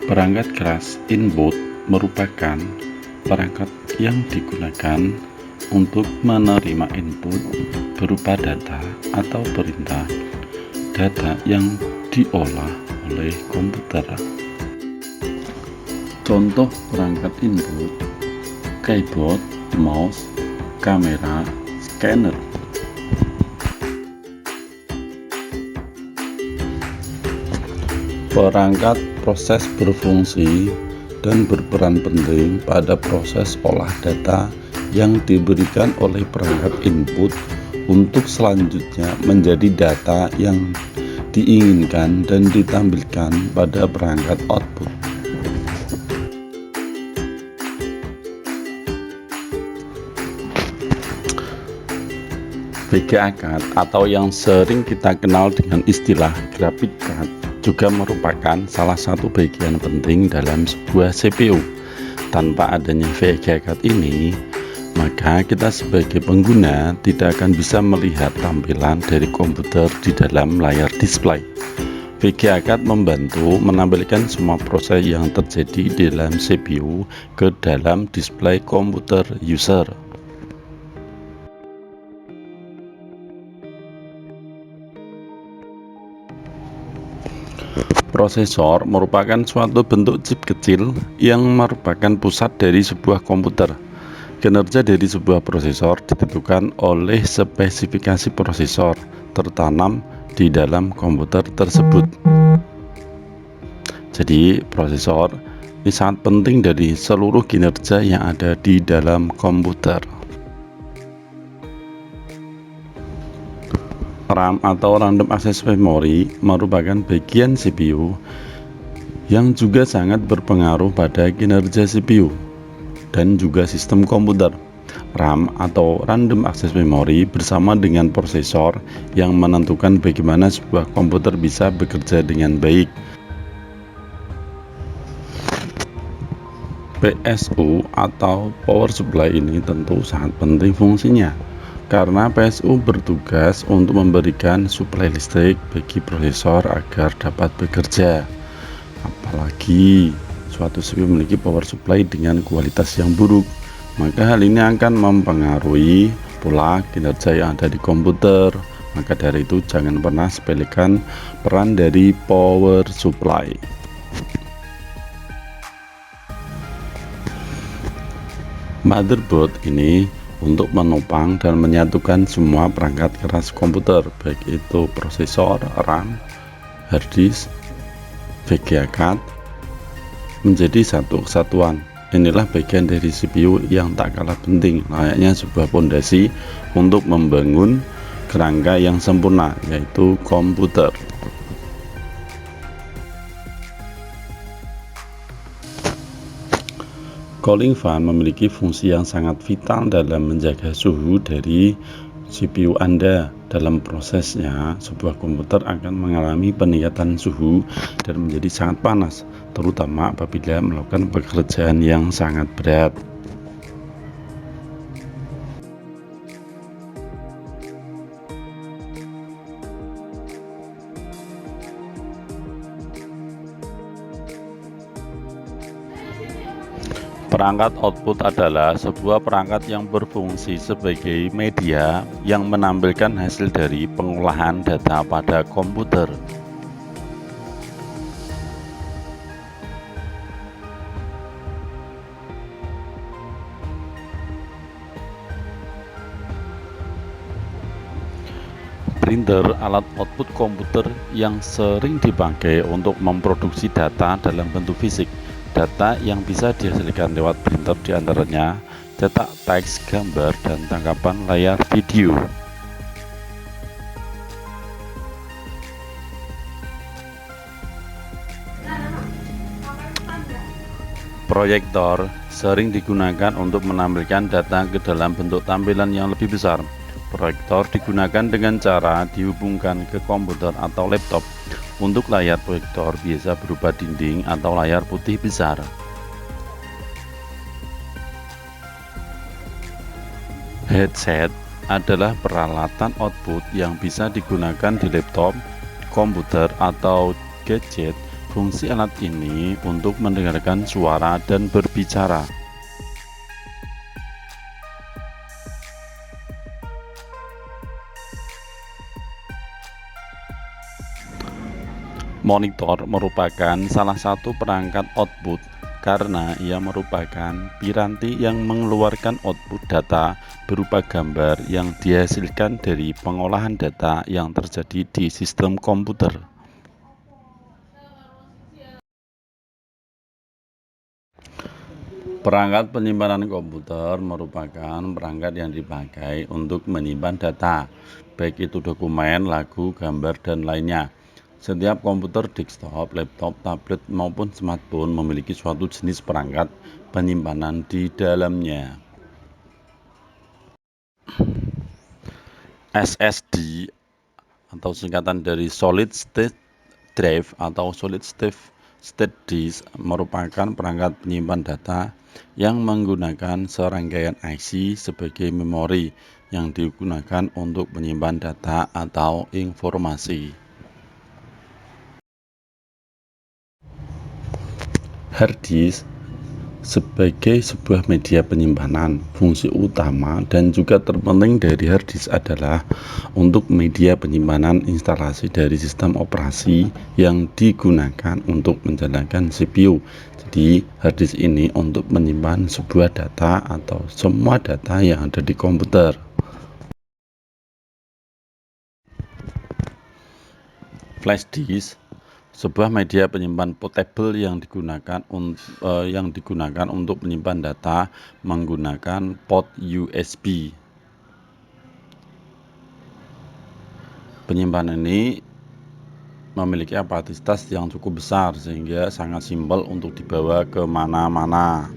Perangkat keras input merupakan perangkat yang digunakan untuk menerima input berupa data atau perintah data yang diolah oleh komputer. Contoh perangkat input: keyboard, mouse, kamera, scanner. Perangkat proses berfungsi dan berperan penting pada proses olah data yang diberikan oleh perangkat input untuk selanjutnya menjadi data yang diinginkan dan ditampilkan pada perangkat output. VGA card atau yang sering kita kenal dengan istilah graphic card juga merupakan salah satu bagian penting dalam sebuah CPU. Tanpa adanya VGA card ini, maka kita sebagai pengguna tidak akan bisa melihat tampilan dari komputer di dalam layar display. VGA card membantu menampilkan semua proses yang terjadi di dalam CPU ke dalam display komputer user. Prosesor merupakan suatu bentuk chip kecil yang merupakan pusat dari sebuah komputer. Kinerja dari sebuah prosesor ditentukan oleh spesifikasi prosesor tertanam di dalam komputer tersebut. Jadi, prosesor ini sangat penting dari seluruh kinerja yang ada di dalam komputer. RAM atau Random Access Memory merupakan bagian CPU yang juga sangat berpengaruh pada kinerja CPU dan juga sistem komputer. RAM atau Random Access Memory bersama dengan prosesor yang menentukan bagaimana sebuah komputer bisa bekerja dengan baik. PSU atau Power Supply ini tentu sangat penting fungsinya, karena PSU bertugas untuk memberikan suplai listrik bagi prosesor agar dapat bekerja. Apalagi suatu CPU memiliki power supply dengan kualitas yang buruk, maka hal ini akan mempengaruhi pula kinerja yang ada di komputer. Maka dari itu jangan pernah sepelekan peran dari power supply. Motherboard ini untuk menopang dan menyatukan semua perangkat keras komputer, baik itu prosesor, RAM, hard disk, VGA card, menjadi satu kesatuan. Inilah bagian dari CPU yang tak kalah penting, layaknya sebuah fondasi untuk membangun kerangka yang sempurna, yaitu komputer. Cooling fan memiliki fungsi yang sangat vital dalam menjaga suhu dari CPU Anda. Dalam prosesnya, sebuah komputer akan mengalami peningkatan suhu dan menjadi sangat panas, terutama apabila melakukan pekerjaan yang sangat berat. Perangkat output adalah sebuah perangkat yang berfungsi sebagai media yang menampilkan hasil dari pengolahan data pada komputer. Printer, alat output komputer yang sering dipakai untuk memproduksi data dalam bentuk fisik. Data yang bisa dihasilkan lewat printer diantaranya cetak teks, gambar, dan tangkapan layar video. Proyektor sering digunakan untuk menampilkan data ke dalam bentuk tampilan yang lebih besar. Proyektor digunakan dengan cara dihubungkan ke komputer atau laptop. Untuk layar proyektor biasa berupa dinding atau layar putih besar. Headset adalah peralatan output yang bisa digunakan di laptop, komputer, atau gadget. Fungsi alat ini untuk mendengarkan suara dan berbicara. Monitor merupakan salah satu perangkat output karena ia merupakan piranti yang mengeluarkan output data berupa gambar yang dihasilkan dari pengolahan data yang terjadi di sistem komputer. Perangkat penyimpanan komputer merupakan perangkat yang dipakai untuk menyimpan data, baik itu dokumen, lagu, gambar, dan lainnya. Setiap komputer desktop, laptop, tablet, maupun smartphone memiliki suatu jenis perangkat penyimpanan di dalamnya. SSD atau singkatan dari Solid State Drive atau Solid State Disk merupakan perangkat penyimpan data yang menggunakan serangkaian IC sebagai memori yang digunakan untuk menyimpan data atau informasi. Hard disk sebagai sebuah media penyimpanan, fungsi utama dan juga terpenting dari hard disk adalah untuk media penyimpanan instalasi dari sistem operasi yang digunakan untuk menjalankan CPU. Jadi hard disk ini untuk menyimpan sebuah data atau semua data yang ada di komputer. Flash disk sebuah media penyimpan portable yang digunakan untuk menyimpan data menggunakan port USB. Penyimpanan ini memiliki kapasitas yang cukup besar sehingga sangat simpel untuk dibawa ke mana-mana.